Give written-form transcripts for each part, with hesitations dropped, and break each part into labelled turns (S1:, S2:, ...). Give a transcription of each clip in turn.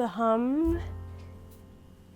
S1: hum.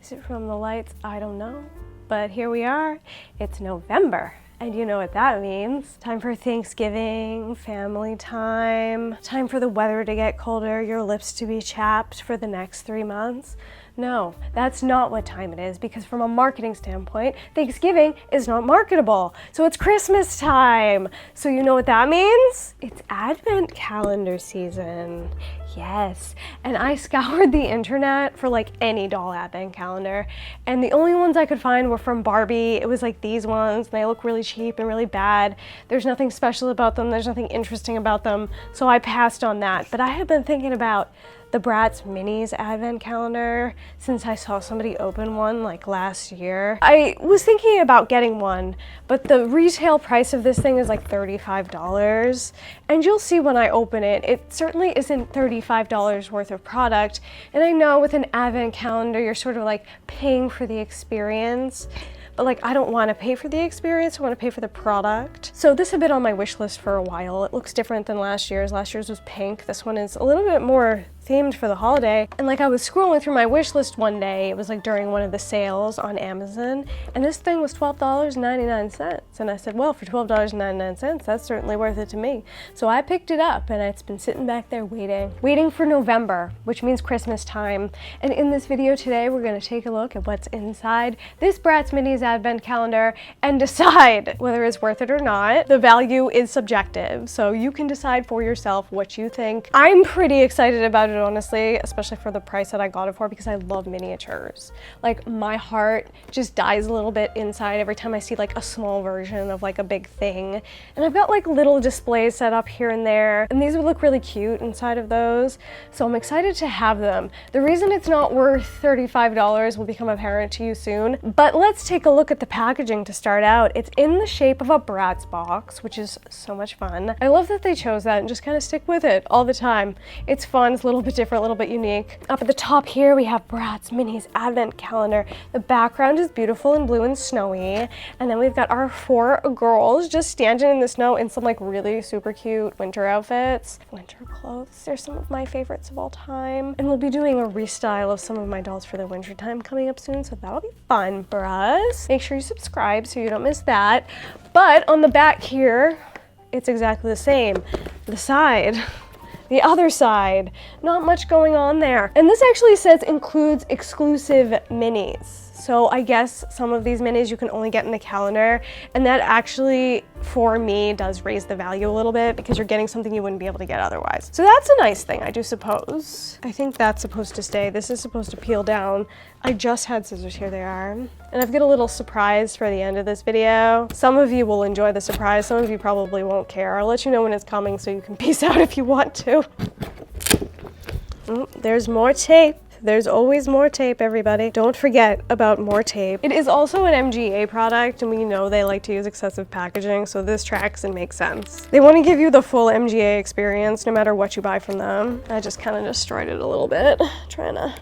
S1: Is it from the lights? I don't know. But here we are. It's November. And you know what that means. Time for Thanksgiving, family time, time for the weather to get colder, your lips to be chapped for the next 3 months. No, that's not what time it is, because from a marketing standpoint, Thanksgiving is not marketable. So it's Christmas time. So you know what that means? It's Advent calendar season. Yes, and I scoured the internet for like any doll advent calendar, and the only ones I could find were from Barbie. It was like these ones, and they look really cheap and really bad. There's nothing special about them, there's nothing interesting about them, so I passed on that. But I have been thinking about the Bratz Minis advent calendar since I saw somebody open one like last year. I was thinking about getting one, but the retail price of this thing is like $35. And you'll see when I open it, it certainly isn't $35 worth of product. And I know with an advent calendar, you're sort of like paying for the experience. But like, I don't want to pay for the experience, I want to pay for the product. So this had been on my wish list for a while. It looks different than last year's. Last year's was pink. This one is a little bit more themed for the holiday. And like, I was scrolling through my wish list one day, it was like during one of the sales on Amazon, and this thing was $12.99. And I said, well, for $12.99, that's certainly worth it to me. So I picked it up, and it's been sitting back there waiting for November, which means Christmas time. And in this video today, we're gonna take a look at what's inside this Bratz Minis advent calendar and decide whether it's worth it or not. The value is subjective, so you can decide for yourself what you think. I'm pretty excited about it, honestly, especially for the price that I got it for, because I love miniatures. Like, my heart just dies a little bit inside every time I see like a small version of like a big thing. And I've got like little displays set up here and there, and these would look really cute inside of those. So I'm excited to have them. The reason it's not worth $35 will become apparent to you soon, but let's take a look at the packaging to start out. It's in the shape of a Bratz box, which is so much fun. I love that they chose that and just kind of stick with it all the time. It's fun, it's a little bit different, a little bit unique. Up at the top here, we have Bratz Minis advent calendar. The background is beautiful and blue and snowy. And then we've got our 4 girls just standing in the snow in some like really super cute winter outfits. Winter clothes, they're some of my favorites of all time. And we'll be doing a restyle of some of my dolls for the winter time coming up soon, so that'll be fun for us. Make sure you subscribe so you don't miss that. But on the back here, it's exactly the same. The other side, not much going on there. And this actually says includes exclusive minis. So I guess some of these minis you can only get in the calendar, and that actually, for me, does raise the value a little bit because you're getting something you wouldn't be able to get otherwise. So that's a nice thing, I do suppose. I think that's supposed to stay. This is supposed to peel down. I just had scissors, here they are. And I've got a little surprise for the end of this video. Some of you will enjoy the surprise, some of you probably won't care. I'll let you know when it's coming so you can peace out if you want to. There's more tape. There's always more tape, everybody. Don't forget about more tape. It is also an MGA product, and we know they like to use excessive packaging, so this tracks and makes sense. They want to give you the full MGA experience no matter what you buy from them. I just kind of destroyed it a little bit, trying to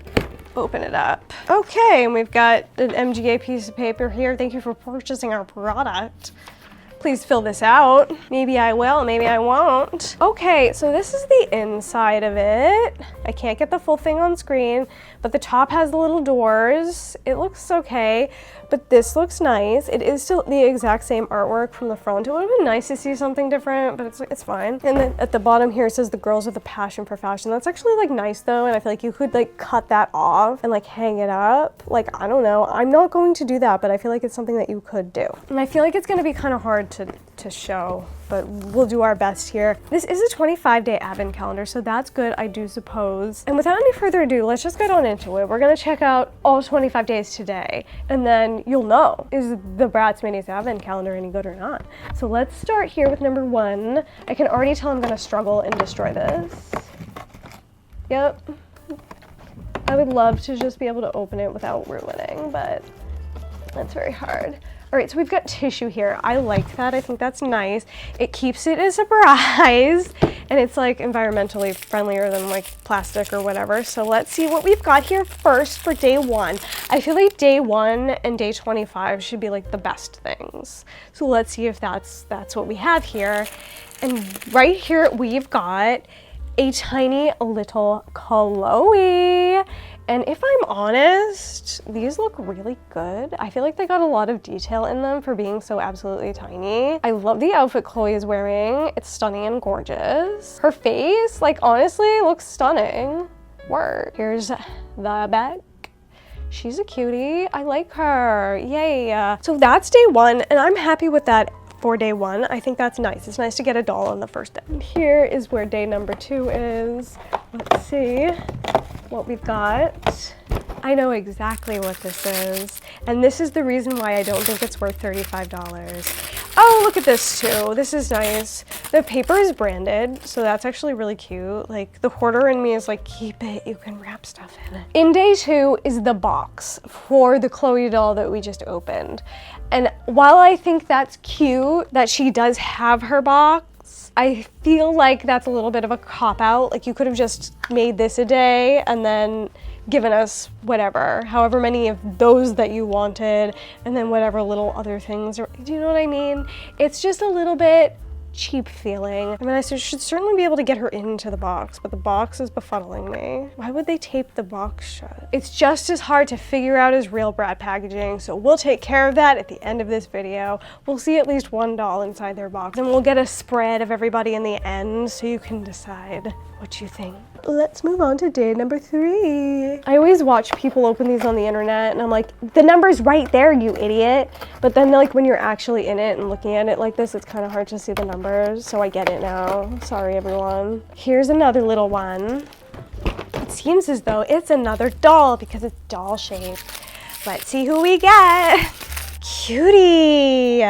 S1: open it up. Okay, and we've got an MGA piece of paper here. Thank you for purchasing our product. Please fill this out. Maybe I will, maybe I won't. Okay, so this is the inside of it. I can't get the full thing on screen, but the top has the little doors. It looks okay, but this looks nice. It is still the exact same artwork from the front. It would have been nice to see something different, but it's fine. And then at the bottom here, it says the girls with a passion for fashion. That's actually like nice though, and I feel like you could like cut that off and like hang it up. Like, I don't know. I'm not going to do that, but I feel like it's something that you could do. And I feel like it's gonna be kind of hard to show, but we'll do our best here. This is a 25-day advent calendar, so that's good, I do suppose. And without any further ado, let's just get on into it. We're gonna check out all 25 days today, and then you'll know, is the Bratz Minis advent calendar any good or not? So let's start here with number 1. I can already tell I'm gonna struggle and destroy this. Yep. I would love to just be able to open it without ruining, but that's very hard. All right, so we've got tissue here. I like that. I think that's nice. It keeps it a surprise, and it's like environmentally friendlier than like plastic or whatever. So let's see what we've got here first for day 1. I feel like day 1 and day 25 should be like the best things. So let's see if that's what we have here. And right here we've got a tiny little Chloe. And if I'm honest, these look really good. I feel like they got a lot of detail in them for being so absolutely tiny. I love the outfit Chloe is wearing. It's stunning and gorgeous. Her face, like, honestly, looks stunning. Word. Here's the bag. She's a cutie. I like her. Yay. So that's day one, and I'm happy with that for day one. I think that's nice. It's nice to get a doll on the first day. And here is where day number 2 is. Let's see what we've got. I know exactly what this is, and this is the reason why I don't think it's worth $35. Oh, look at this too. This is nice. The paper is branded, so that's actually really cute. Like, the hoarder in me is like, keep it, you can wrap stuff in it. In day 2 is the box for the Chloe doll that we just opened. And while I think that's cute that she does have her box, I feel like that's a little bit of a cop-out. Like, you could have just made this a day and then given us whatever, however many of those that you wanted, and then whatever little other things, or, do you know what I mean? It's just a little bit cheap feeling. I mean, I should certainly be able to get her into the box, but the box is befuddling me. Why would they tape the box shut? It's just as hard to figure out as real Bratz packaging, so we'll take care of that at the end of this video. We'll see at least one doll inside their box, and we'll get a spread of everybody in the end so you can decide what you think. Let's move on to day number 3. I always watch people open these on the internet and I'm like, the number's right there, you idiot. But then, like, when you're actually in it and looking at it like this, it's kind of hard to see the numbers. So I get it now. Sorry, everyone. Here's another little one. It seems as though it's another doll because it's doll shaped. Let's see who we get. Cutie.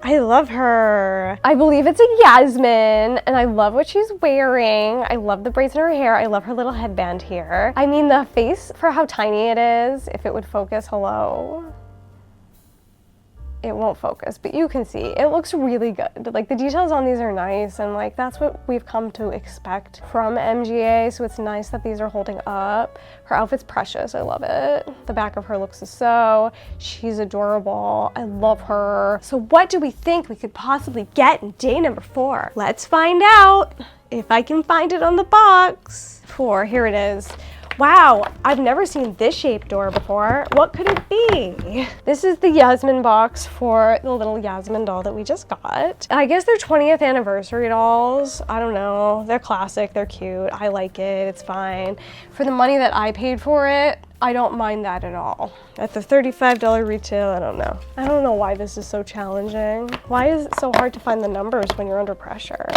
S1: I love her. I believe it's a Yasmin, and I love what she's wearing. I love the braids in her hair. I love her little headband here. I mean, the face, for how tiny it is, if it would focus, hello. It won't focus, but you can see it looks really good. Like, the details on these are nice, and like, that's what we've come to expect from MGA, so it's nice that these are holding up. Her outfit's precious. I love it. The back of her looks so. She's adorable. I love her. So what do we think we could possibly get in day number 4? Let's find out if I can find it on the box. 4, here it is. Wow, I've never seen this shaped door before. What could it be? This is the Yasmin box for the little Yasmin doll that we just got. I guess they're 20th anniversary dolls. I don't know. They're classic, they're cute. I like it, it's fine. For the money that I paid for it, I don't mind that at all. At the $35 retail, I don't know. I don't know why this is so challenging. Why is it so hard to find the numbers when you're under pressure?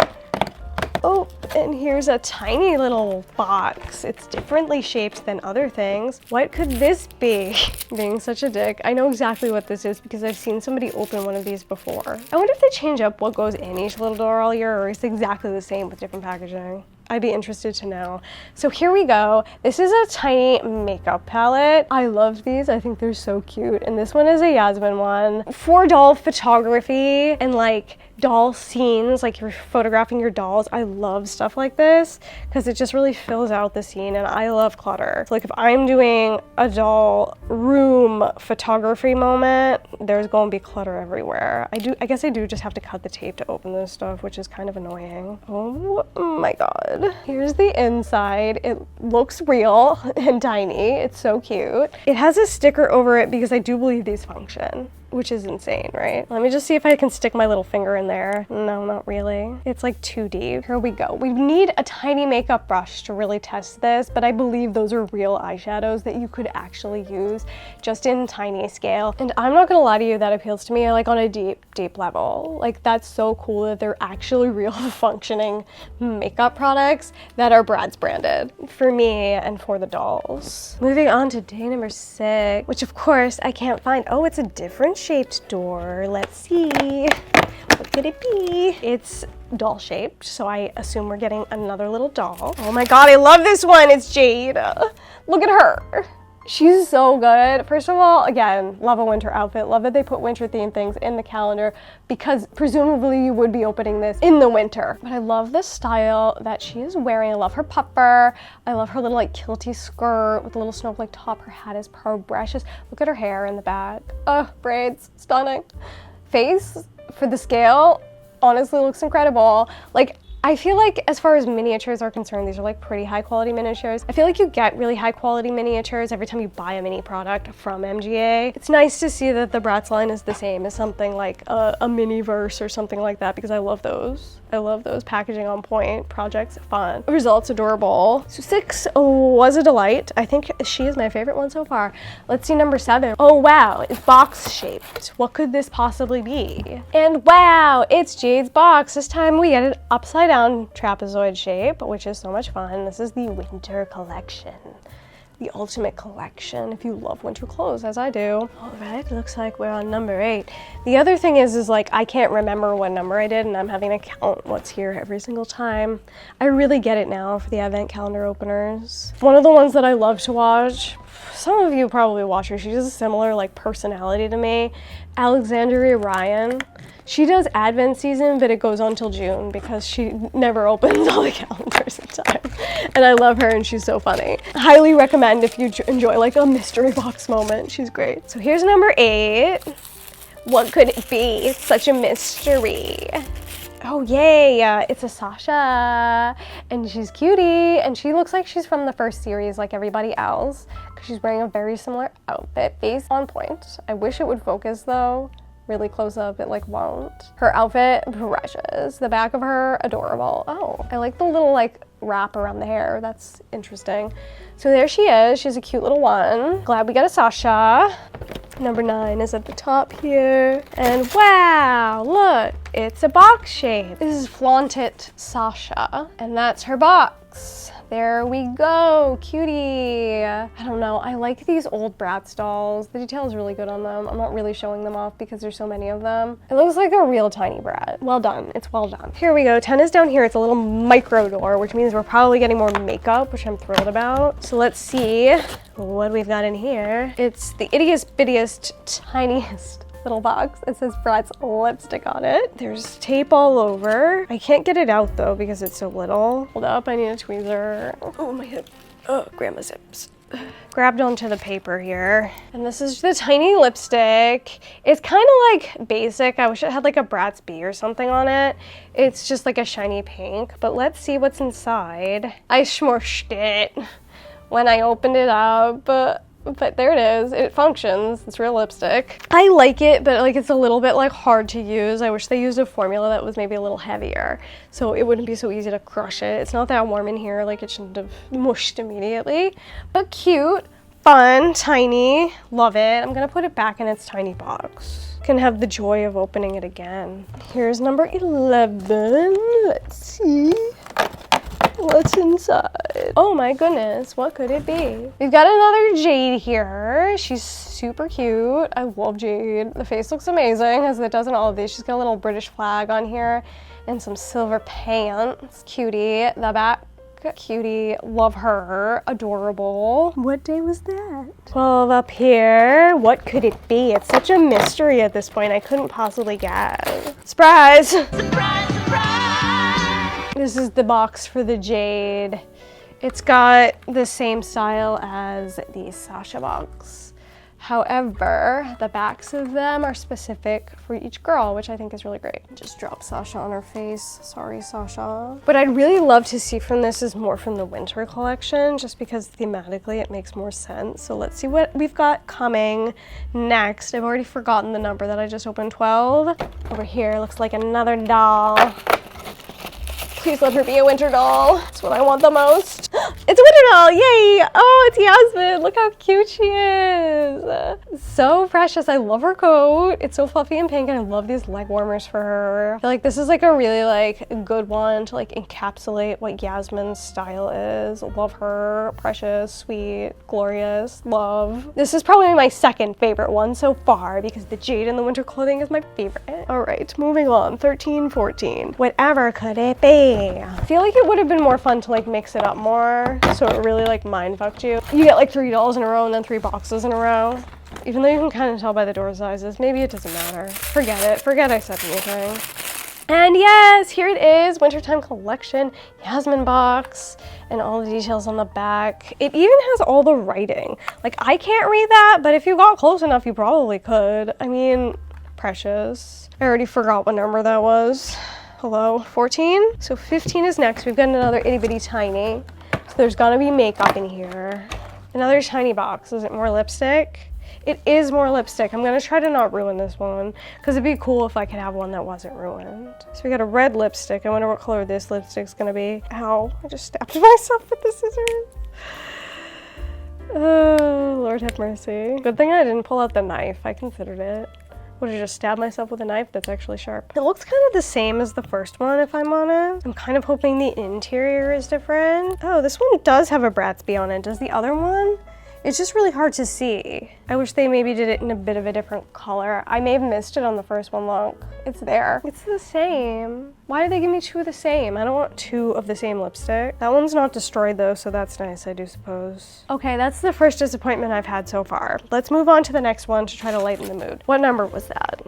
S1: Oh, and here's a tiny little box. It's differently shaped than other things. What could this be? Being such a dick. I know exactly what this is because I've seen somebody open one of these before. I wonder if they change up what goes in each little door all year, or it's exactly the same with different packaging. I'd be interested to know. So here we go. This is a tiny makeup palette. I love these. I think they're so cute. And this one is a Yasmin one. For doll photography and like doll scenes, like you're photographing your dolls. I love stuff like this because it just really fills out the scene, and I love clutter. So like if I'm doing a doll room photography moment, there's going to be clutter everywhere. I guess I do just have to cut the tape to open this stuff, which is kind of annoying. Oh my God. Here's the inside. It looks real and tiny. It's so cute. It has a sticker over it because I do believe these function, which is insane, right? Let me just see if I can stick my little finger in there. No, not really. It's like too deep. Here we go. We need a tiny makeup brush to really test this, but I believe those are real eyeshadows that you could actually use just in tiny scale. And I'm not gonna lie to you, that appeals to me like on a deep level. Like, that's so cool that they're actually real functioning makeup products that are Bratz branded for me and for the dolls. Moving on to day number 6, which of course I can't find. Oh, it's a different shaped door. Let's see. What could it be? It's doll shaped, so I assume we're getting another little doll. Oh my God, I love this one. It's Jade. Look at her. She's so good. First of all, again, love a winter outfit. Love that they put winter themed things in the calendar because presumably you would be opening this in the winter. But I love the style that she is wearing. I love her pupper. I love her little like kilty skirt with a little snowflake top. Her hat is precious. Look at her hair in the back. Oh, braids, stunning. Face for the scale honestly looks incredible. Like, I feel like as far as miniatures are concerned, these are like pretty high quality miniatures. I feel like you get really high quality miniatures every time you buy a mini product from MGA. It's nice to see that the Bratz line is the same as something like a Miniverse or something like that, because I love those. I love those packaging on point projects, fun. Results adorable. So 6 was a delight. I think she is my favorite one so far. Let's see number 7. Oh wow, it's box shaped. What could this possibly be? And wow, it's Jade's box. This time we get an upside down trapezoid shape, which is so much fun. This is the winter collection. The ultimate collection if you love winter clothes, as I do. All right, looks like we're on number 8. The other thing is like I can't remember what number I did, and I'm having to count what's here every single time. I really get it now for the advent calendar openers. One of the ones that I love to watch, some of you probably watch her, she has a similar like personality to me, Alexandria Ryan. She does Advent season, but it goes on till June because she never opens all the calendars in time. And I love her and she's so funny. Highly recommend if you enjoy like a mystery box moment. She's great. So here's number 8. What could it be? It's such a mystery. Oh yay, it's a Sasha, and she's cutie, and she looks like she's from the first series like everybody else, because she's wearing a very similar outfit, face on point. I wish it would focus though. Really close up, it like won't. Her outfit, precious. The back of her, adorable. Oh, I like the little like wrap around the hair. That's interesting. So there she is. She's a cute little one. Glad we got a Sasha. Number 9 is at the top here. And wow, look, it's a box shape. This is Flaunt It Sasha, and that's her box. There we go, cutie. I don't know, I like these old Bratz dolls. The detail is really good on them. I'm not really showing them off because there's so many of them. It looks like a real tiny brat. Well done, it's well done. Here we go, 10 is down here. It's a little micro door, which means we're probably getting more makeup, which I'm thrilled about. So let's see what we've got in here. It's the ittiest bittiest, tiniest little box. It says Bratz lipstick on it. There's tape all over. I can't get it out though because it's so little. Hold up, I need a tweezer. Oh, my hip. Oh, grandma's hips. Grabbed onto the paper here. And this is the tiny lipstick. It's kind of like basic. I wish it had like a Bratz B or something on it. It's just like a shiny pink, but let's see what's inside. I smushed it when I opened it up, but there it is. It functions. It's real lipstick. I like it, but like it's a little bit like hard to use. I wish they used a formula that was maybe a little heavier, so it wouldn't be so easy to crush it. It's not that warm in here. Like it shouldn't have mushed immediately, but cute, fun, tiny. Love it. I'm gonna put it back in its tiny box. Can have the joy of opening it again. Here's number 11. Let's see what's inside. Oh my goodness, what could it be? We've got another Jade here. She's super cute. I love Jade. The face looks amazing, as it does in all of these. She's got a little British flag on here and some silver pants. Cutie. The back, cutie. Love her. Adorable. What day was that? 12 up here. What could it be? It's such a mystery at this point. I couldn't possibly guess. Surprise! Surprise, surprise! This is the box for the Jade. It's got the same style as the Sasha box. However, the backs of them are specific for each girl, which I think is really great. Just drop Sasha on her face. Sorry, Sasha. What I'd really love to see from this is more from the winter collection, just because thematically it makes more sense. So let's see what we've got coming next. I've already forgotten the number that I just opened, 12. Over here looks like another doll. Please let her be a winter doll. That's what I want the most. It's a winter doll, yay! Oh, it's Yasmin. Look how cute she is. So precious. I love her coat. It's so fluffy and pink, and I love these leg warmers for her. I feel like this is like a really like good one to like encapsulate what Yasmin's style is. Love her. Precious, sweet, glorious, love. This is probably my second favorite one so far because the Jade in the winter clothing is my favorite. All right, moving on. 13, 14. Whatever could it be? I feel like it would have been more fun to like mix it up more, so it really like mind fucked you. You get like 3 dolls in a row and then 3 boxes in a row. Even though you can kind of tell by the door sizes, maybe it doesn't matter. Forget it. Forget I said anything. And yes, here it is, wintertime collection, Yasmin box, and all the details on the back. It even has all the writing. Like I can't read that, but if you got close enough, you probably could. I mean, precious. I already forgot what number that was. Hello, 14? So 15 is next. We've got another itty bitty tiny. So there's gonna be makeup in here. Another tiny box. Is it more lipstick? It is more lipstick. I'm gonna try to not ruin this one because it'd be cool if I could have one that wasn't ruined. So we got a red lipstick. I wonder what color this lipstick's gonna be. Ow, I just stabbed myself with the scissors. Oh, Lord have mercy. Good thing I didn't pull out the knife. I considered it. Would I just stab myself with a knife that's actually sharp? It looks kind of the same as the first one, if I'm honest. I'm kind of hoping the interior is different. Oh, this one does have a Bratz on it. Does the other one? It's just really hard to see. I wish they maybe did it in a bit of a different color. I may have missed it on the first one. Look, it's there. It's the same. Why did they give me two of the same? I don't want two of the same lipstick. That one's not destroyed though, so that's nice, I do suppose. Okay, that's the first disappointment I've had so far. Let's move on to the next one to try to lighten the mood. What number was that?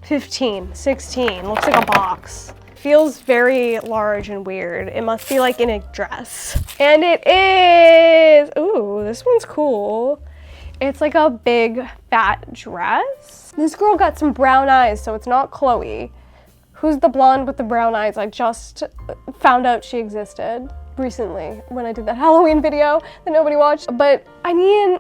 S1: 15, 16, looks like a box. Feels very large and weird. It must be like in a dress. And it is! Ooh, this one's cool. It's like a big fat dress. This girl got some brown eyes, so it's not Chloe. Who's the blonde with the brown eyes? I just found out she existed recently when I did that Halloween video that nobody watched. But I mean,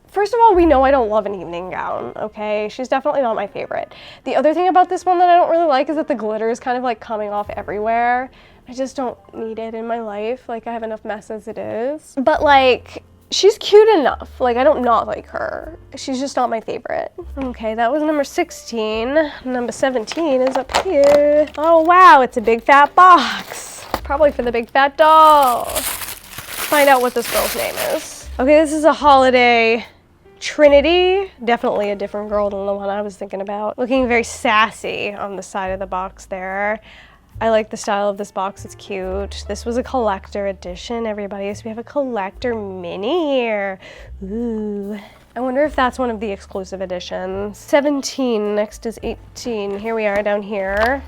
S1: first of all, we know I don't love an evening gown, okay? She's definitely not my favorite. The other thing about this one that I don't really like is that the glitter is kind of like coming off everywhere. I just don't need it in my life. Like, I have enough mess as it is. But like, she's cute enough. Like, I don't not like her. She's just not my favorite. Okay, that was number 16. Number 17 is up here. Oh wow, it's a big fat box. Probably for the big fat doll. Find out what this girl's name is. Okay, this is a holiday Trinity, definitely a different girl than the one I was thinking about. Looking very sassy on the side of the box there. I like the style of this box, it's cute. This was a collector edition, everybody, so we have a collector mini here. Ooh. I wonder if that's one of the exclusive editions. 17, next is 18. Here we are down here.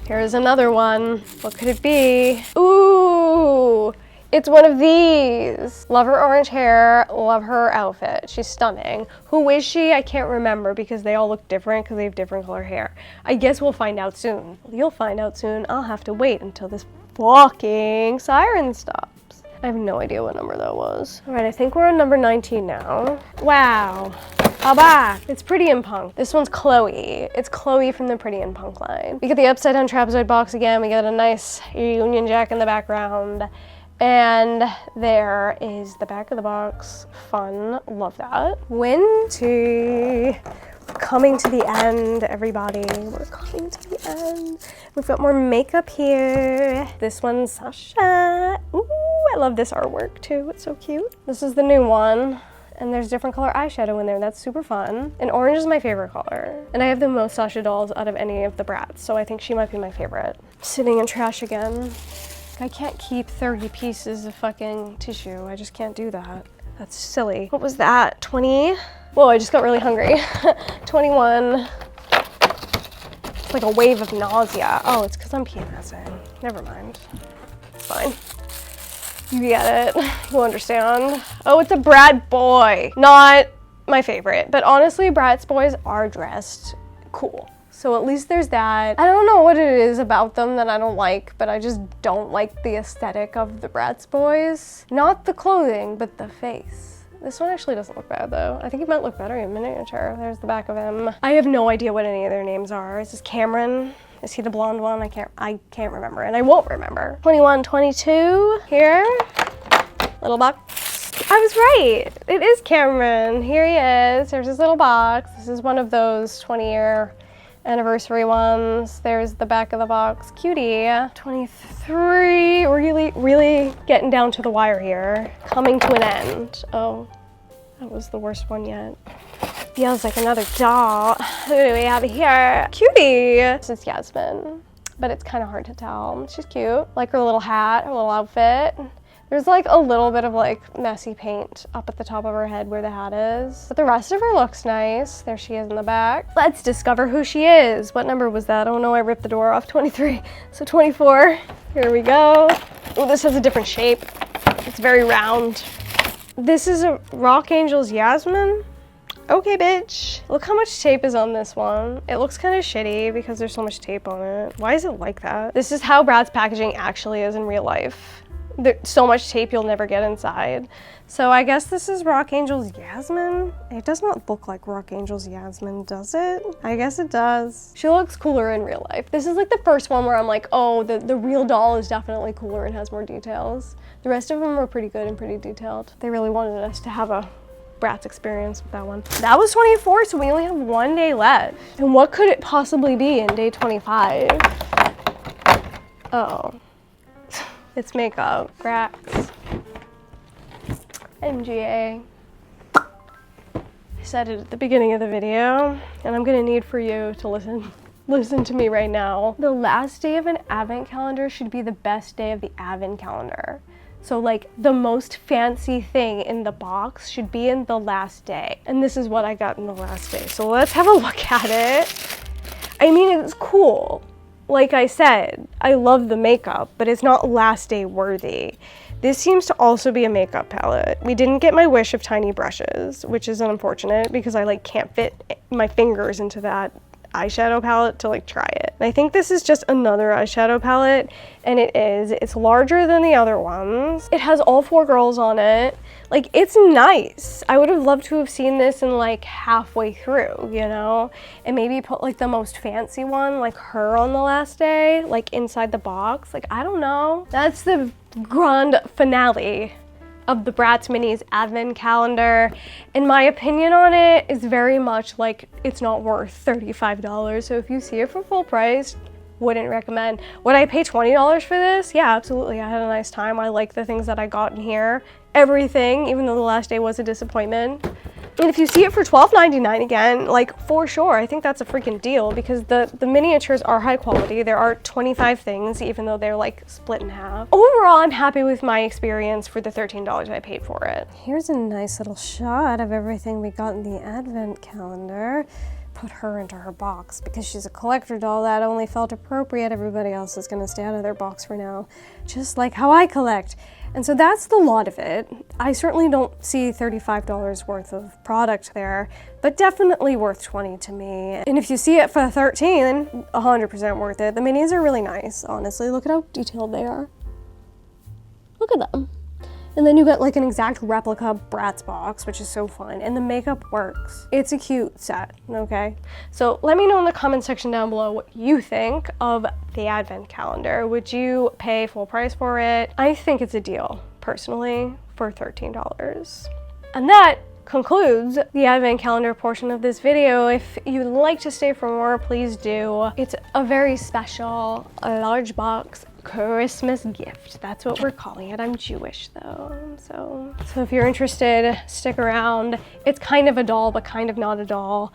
S1: Here's another one. What could it be? Ooh! It's one of these. Love her orange hair, love her outfit. She's stunning. Who is she? I can't remember because they all look different because they have different color hair. I guess we'll find out soon. You'll find out soon. I'll have to wait until this fucking siren stops. I have no idea what number that was. All right, I think we're on number 19 now. Wow. Back. It's Pretty in Punk. This one's Chloe. It's Chloe from the Pretty in Punk line. We get the upside down trapezoid box again. We get a nice Union Jack in the background. And there is the back of the box. Fun, love that. Winty. We're coming to the end, everybody. We're coming to the end. We've got more makeup here. This one's Sasha. Ooh, I love this artwork too. It's so cute. This is the new one. And there's different color eyeshadow in there. That's super fun. And orange is my favorite color. And I have the most Sasha dolls out of any of the Bratz, so I think she might be my favorite. Sitting in trash again. I can't keep 30 pieces of fucking tissue. I just can't do that. That's silly. What was that? 20? Whoa, I just got really hungry. 21. It's like a wave of nausea. Oh, it's because I'm PMSing. Never mind. It's fine. You get it. You understand. Oh, it's a Brat boy. Not my favorite, but honestly, Bratz boys are dressed cool. So at least there's that. I don't know what it is about them that I don't like, but I just don't like the aesthetic of the Bratz boys. Not the clothing, but the face. This one actually doesn't look bad though. I think it might look better in miniature. There's the back of him. I have no idea what any of their names are. Is this Cameron? Is he the blonde one? I can't remember, and I won't remember. 21, 22 here. Little box. I was right. It is Cameron. Here he is. There's his little box. This is one of those 20-year anniversary ones. There's the back of the box. Cutie. 23. Really getting down to the wire here. Coming to an end. Oh, that was the worst one yet. Feels like another doll. Who do we have here? Cutie. This is Yasmin, but it's kind of hard to tell. She's cute. Like her little hat, her little outfit. There's like a little bit of like messy paint up at the top of her head where the hat is. But the rest of her looks nice. There she is in the back. Let's discover who she is. What number was that? Oh no, I ripped the door off. 23. So 24. Here we go. Oh, this has a different shape. It's very round. This is a Rock Angel's Yasmin. okay, bitch. Look how much tape is on this one. It looks kind of shitty because there's so much tape on it. Why is it like that? This is how Bratz packaging actually is in real life. There's so much tape you'll never get inside. So I guess this is Rock Angel's Yasmin. It does not look like Rock Angel's Yasmin, does it? I guess it does. She looks cooler in real life. This is like the first one where I'm like, oh, the real doll is definitely cooler and has more details. The rest of them are pretty good and pretty detailed. They really wanted us to have a Bratz experience with that one. That was 24, so we only have 1 day left. And what could it possibly be in day 25? Oh. It's makeup. Bratz. MGA. I said it at the beginning of the video, and I'm gonna need for you to listen to me right now. The last day of an advent calendar should be the best day of the advent calendar. So like the most fancy thing in the box should be in the last day. And this is what I got in the last day. So let's have a look at it. I mean, it's cool. Like I said, I love the makeup, but it's not last day worthy. This seems to also be a makeup palette. We didn't get my wish of tiny brushes, which is unfortunate because I like can't fit my fingers into that eyeshadow palette to like try it. And I think this is just another eyeshadow palette, and it's larger than the other ones. It has all 4 girls on it. Like, it's nice. I would have loved to have seen this in like halfway through, you know, and maybe put like the most fancy one, like her on the last day, like inside the box. Like, I don't know. That's the grand finale of the Bratz Minis advent calendar. And my opinion on it is very much like it's not worth $35. So if you see it for full price, wouldn't recommend. Would I pay $20 for this? Yeah, absolutely. I had a nice time. I like the things that I got in here. Everything, even though the last day was a disappointment. And if you see it for $12.99 again, like for sure, I think that's a freaking deal because the miniatures are high quality. There are 25 things, even though they're like split in half. Overall, I'm happy with my experience for the $13 I paid for it. Here's a nice little shot of everything we got in the advent calendar. Put her into her box because she's a collector doll. That only felt appropriate. Everybody else is gonna stay out of their box for now, just like how I collect. And so that's the lot of it. I certainly don't see $35 worth of product there, but definitely worth $20 to me. And if you see it for $13, 100% worth it. The minis are really nice, honestly. Look at how detailed they are. Look at them. And then you get like an exact replica Bratz box, which is so fun. And the makeup works. It's a cute set, okay? So let me know in the comment section down below what you think of the advent calendar. Would you pay full price for it? I think it's a deal, personally, for $13. And that concludes the advent calendar portion of this video. If you'd like to stay for more, please do. It's a very special, large box Christmas gift. That's what we're calling it. I'm Jewish though, so if you're interested, stick around. It's kind of a doll, but kind of not a doll.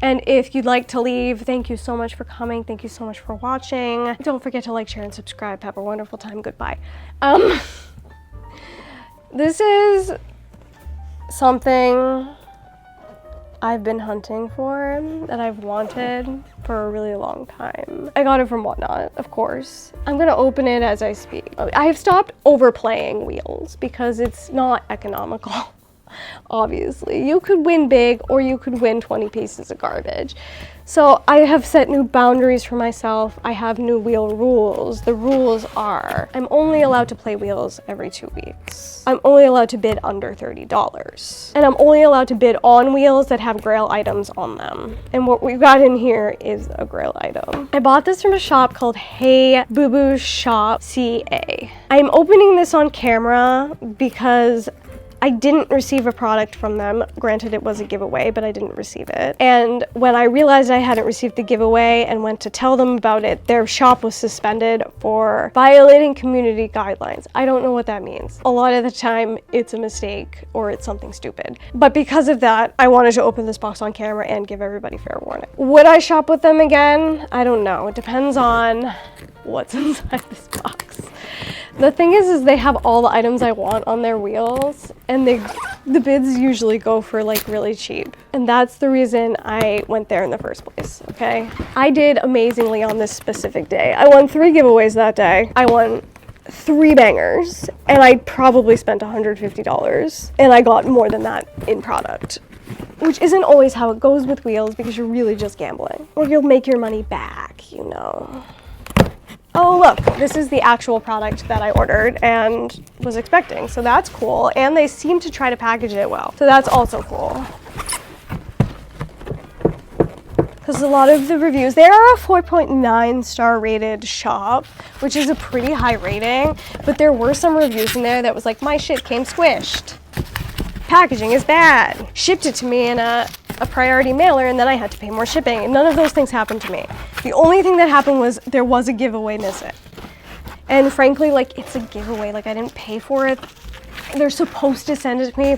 S1: And if you'd like to leave, thank you so much for coming. Thank you so much for watching. Don't forget to like, share, and subscribe. Have a wonderful time. Goodbye. This is something I've been hunting for, that I've wanted for a really long time. I got it from Whatnot, of course. I'm gonna open it as I speak. I have stopped overplaying wheels because it's not economical. Obviously, you could win big or you could win 20 pieces of garbage. So I have set new boundaries for myself. I have new wheel rules. The rules are, I'm only allowed to play wheels every 2 weeks. I'm only allowed to bid under $30. And I'm only allowed to bid on wheels that have Grail items on them. And what we've got in here is a Grail item. I bought this from a shop called Hey Boo Boo Shop CA. I'm opening this on camera because I didn't receive a product from them. Granted, it was a giveaway, but I didn't receive it. And when I realized I hadn't received the giveaway and went to tell them about it, their shop was suspended for violating community guidelines. I don't know what that means. A lot of the time, it's a mistake or it's something stupid. But because of that, I wanted to open this box on camera and give everybody fair warning. Would I shop with them again? I don't know. It depends on what's inside this box. The thing is they have all the items I want on their wheels, and the bids usually go for like really cheap. And that's the reason I went there in the first place, okay? I did amazingly on this specific day. I won 3 giveaways that day. I won 3 bangers, and I probably spent $150, and I got more than that in product. which isn't always how it goes with wheels because you're really just gambling. Or you'll make your money back, you know. Oh look, this is the actual product that I ordered and was expecting, so that's cool. And they seem to try to package it well, so that's also cool. Because a lot of the reviews, they are a 4.9 star rated shop, which is a pretty high rating, but there were some reviews in there that was like, my shit came squished. Packaging is bad. Shipped it to me in a priority mailer and then I had to pay more shipping. And none of those things happened to me. The only thing that happened was there was a giveaway missing. And frankly, like, it's a giveaway, like I didn't pay for it. They're supposed to send it to me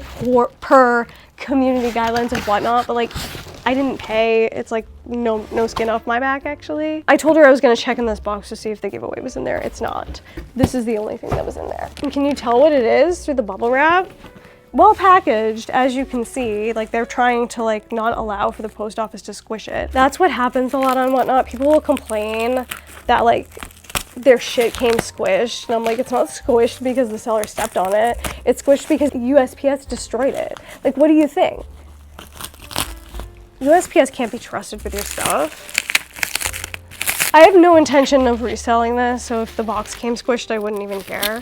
S1: per community guidelines and whatnot, but like, I didn't pay. It's like no skin off my back, actually. I told her I was gonna check in this box to see if the giveaway was in there. It's not. This is the only thing that was in there. And can you tell what it is through the bubble wrap? Well packaged, as you can see. Like, they're trying to like not allow for the post office to squish it. That's what happens a lot on Whatnot. People will complain that like their shit came squished, and I'm like, it's not squished because the seller stepped on it. It's squished because USPS destroyed it. Like, what do you think? USPS can't be trusted with your stuff. I have no intention of reselling this, so if the box came squished, I wouldn't even care.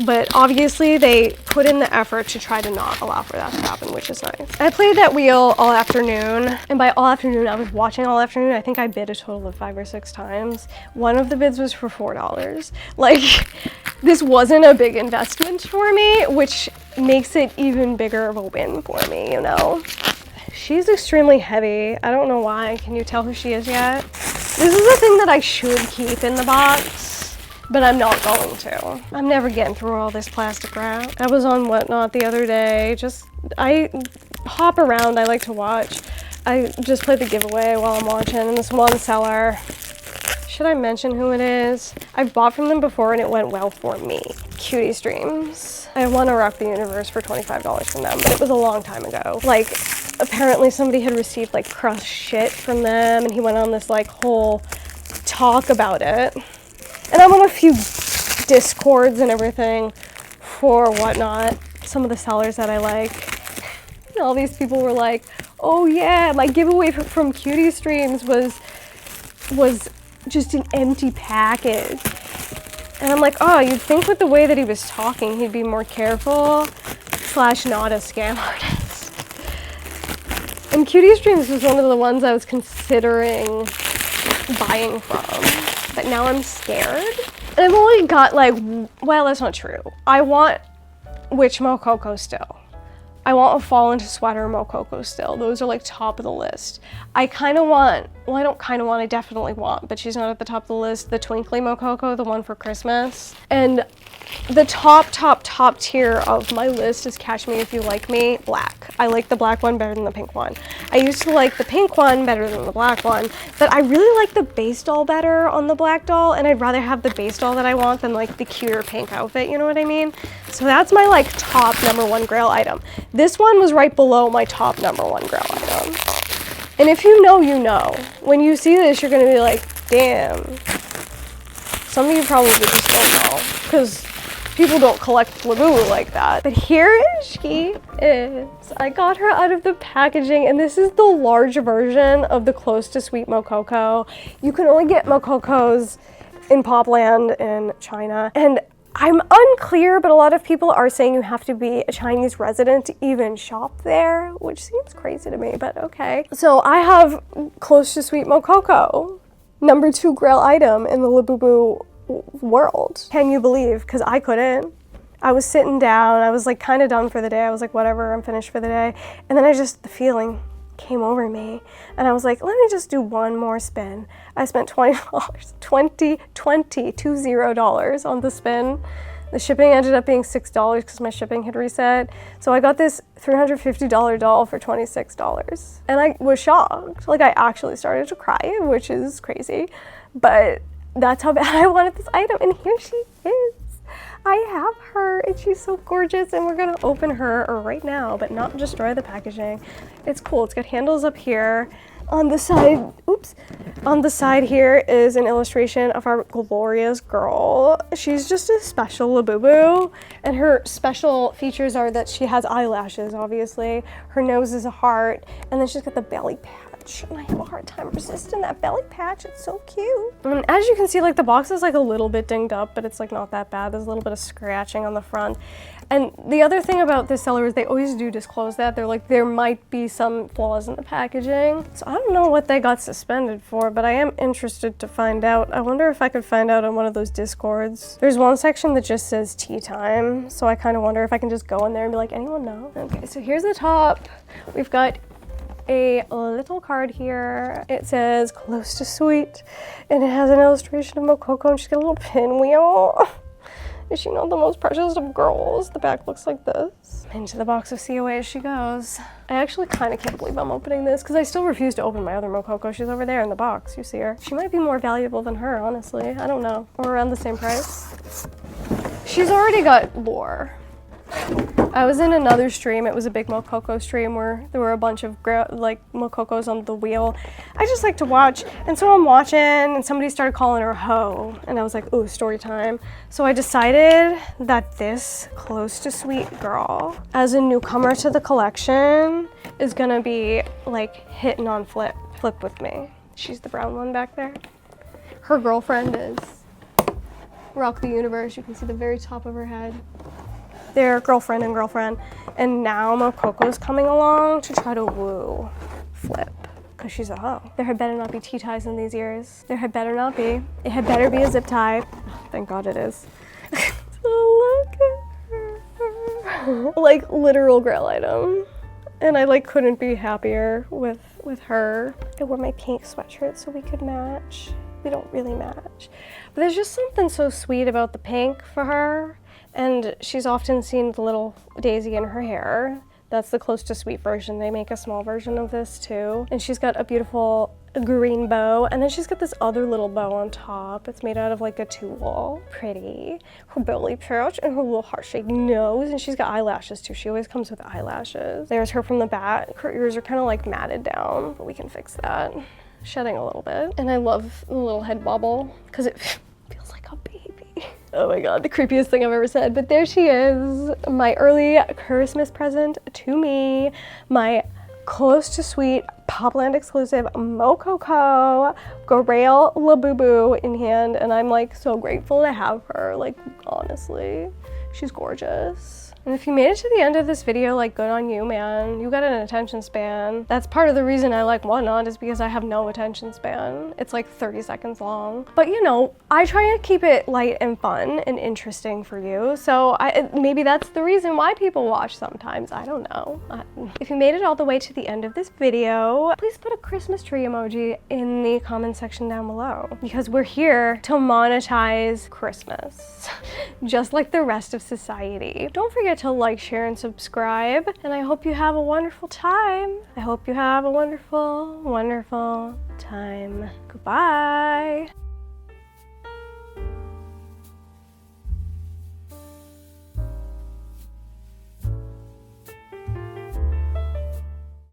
S1: But obviously they put in the effort to try to not allow for that to happen, which is nice. I played that wheel all afternoon, and by all afternoon, I was watching all afternoon. I think I bid a total of 5 or 6 times. One of the bids was for $4. Like, this wasn't a big investment for me, which makes it even bigger of a win for me, you know? She's extremely heavy. I don't know why. Can you tell who she is yet? This is a thing that I should keep in the box, but I'm not going to. I'm never getting through all this plastic wrap. I was on Whatnot the other day. I hop around. I like to watch. I just played the giveaway while I'm watching, and this one seller, should I mention who it is? I've bought from them before and it went well for me. Cutie Streams. I won a Rock the Universe for $25 from them, but it was a long time ago. Like, apparently somebody had received like crushed shit from them, and he went on this like whole talk about it. And I'm on a few discords and everything for Whatnot, some of the sellers that I like. And all these people were like, oh yeah, my giveaway from Cutie Streams was just an empty package. And I'm like, oh, you'd think with the way that he was talking, he'd be more careful / not a scam artist. And Cutie Streams was one of the ones I was considering buying from, but now I'm scared. And I've only got like, well, that's not true. I want Witch Mococo still. I want a Fall Into Sweater Mococo still. Those are like top of the list. I kind of want, well, I don't kind of want, I definitely want, but she's not at the top of the list, the Twinkly Mococo, the one for Christmas. And the top tier of my list is Catch Me If You Like Me, black. I like the black one better than the pink one. I used to like the pink one better than the black one, but I really like the base doll better on the black doll, and I'd rather have the base doll that I want than like the cuter pink outfit, you know what I mean? So that's my like top #1 Grail item. This one was right below my top #1 Grail item. And if you know, you know. When you see this, you're gonna be like, damn. Some of you probably just don't know, because people don't collect Labubu like that. But here she is. I got her out of the packaging, and this is the large version of the Close to Sweet Mococo. You can only get Mococos in Popland in China, and I'm unclear, but a lot of people are saying you have to be a Chinese resident to even shop there, which seems crazy to me, but okay. So I have Close to Sweet Mococo, #2 Grail item in the Labubu world. Can you believe? Because I couldn't. I was sitting down, I was like kind of done for the day. I was like, whatever, I'm finished for the day. And then the feeling came over me, and I was like, let me just do one more spin. I spent $20 on the spin. The shipping ended up being $6 because my shipping had reset. So I got this $350 doll for $26. And I was shocked. Like, I actually started to cry, which is crazy. But that's how bad I wanted this item, and here she is. I have her and she's so gorgeous, and we're gonna open her right now, but not destroy the packaging. It's cool. It's got handles up here. On the side, oops, on the side here is an illustration of our glorious girl. She's just a special Labubu, and her special features are that she has eyelashes, obviously. Her nose is a heart, and then she's got the belly patch. And I have a hard time resisting that belly patch. It's so cute. And as you can see, like the box is like a little bit dinged up, but it's like not that bad. There's a little bit of scratching on the front. And the other thing about this seller is they always do disclose that. They're like, there might be some flaws in the packaging. So I don't know what they got suspended for, but I am interested to find out. I wonder if I could find out on one of those Discords. There's one section that just says tea time. So I kind of wonder if I can just go in there and be like, anyone know? Okay, so here's the top. We've got a little card here. It says close to sweet, and it has an illustration of Mococo, and she's got a little pinwheel. Is she not the most precious of girls? The back looks like this. Into the box of COA as she goes. I actually kind of can't believe I'm opening this because I still refuse to open my other Mococo. She's over there in the box. You see her. She might be more valuable than her, honestly. I don't know. Or around the same price. She's already got lore. I was in another stream. It was a big Mococo stream where there were a bunch of Mococos on the wheel. I just like to watch, and so I'm watching, and somebody started calling her Ho, and I was like, ooh, story time. So I decided that this close to sweet girl, as a newcomer to the collection, is gonna be like hitting on Flip with me. She's the brown one back there. Her girlfriend is Rock the Universe. You can see the very top of her head. They're girlfriend, and now Mococo's coming along to try to woo Flip, because she's a hoe. There had better not be tea ties in these ears. There had better not be. It had better be a zip tie. Thank God it is. Look at her. Like, literal Grail item. And I like couldn't be happier with her. I wore my pink sweatshirt so we could match. We don't really match. But there's just something so sweet about the pink for her. And she's often seen with a little daisy in her hair. That's the close to sweet version. They make a small version of this too. And she's got a beautiful green bow, and then she's got this other little bow on top. It's made out of like a tulle. Pretty. Her belly pouch and her little heart-shaped nose, and she's got eyelashes too. She always comes with eyelashes. There's her from the back. Her ears are kind of like matted down, but we can fix that. Shedding a little bit. And I love the little head bobble because it feels like a baby. Oh my God, the creepiest thing I've ever said. But there she is, my early Christmas present to me, my close to sweet Popland exclusive Mococo Grail Labubu in hand, and I'm like so grateful to have her. Like, honestly, she's gorgeous. And if you made it to the end of this video, like, good on you, man. You got an attention span. That's part of the reason I like Whatnot, is because I have no attention span. It's like 30 seconds long. But you know, I try to keep it light and fun and interesting for you. So maybe that's the reason why people watch sometimes. I don't know. If you made it all the way to the end of this video, please put a Christmas tree emoji in the comment section down below, because we're here to monetize Christmas, just like the rest of society. Don't forget to like, share, and subscribe, and I hope you have a wonderful time. I hope you have a wonderful, wonderful time. Goodbye.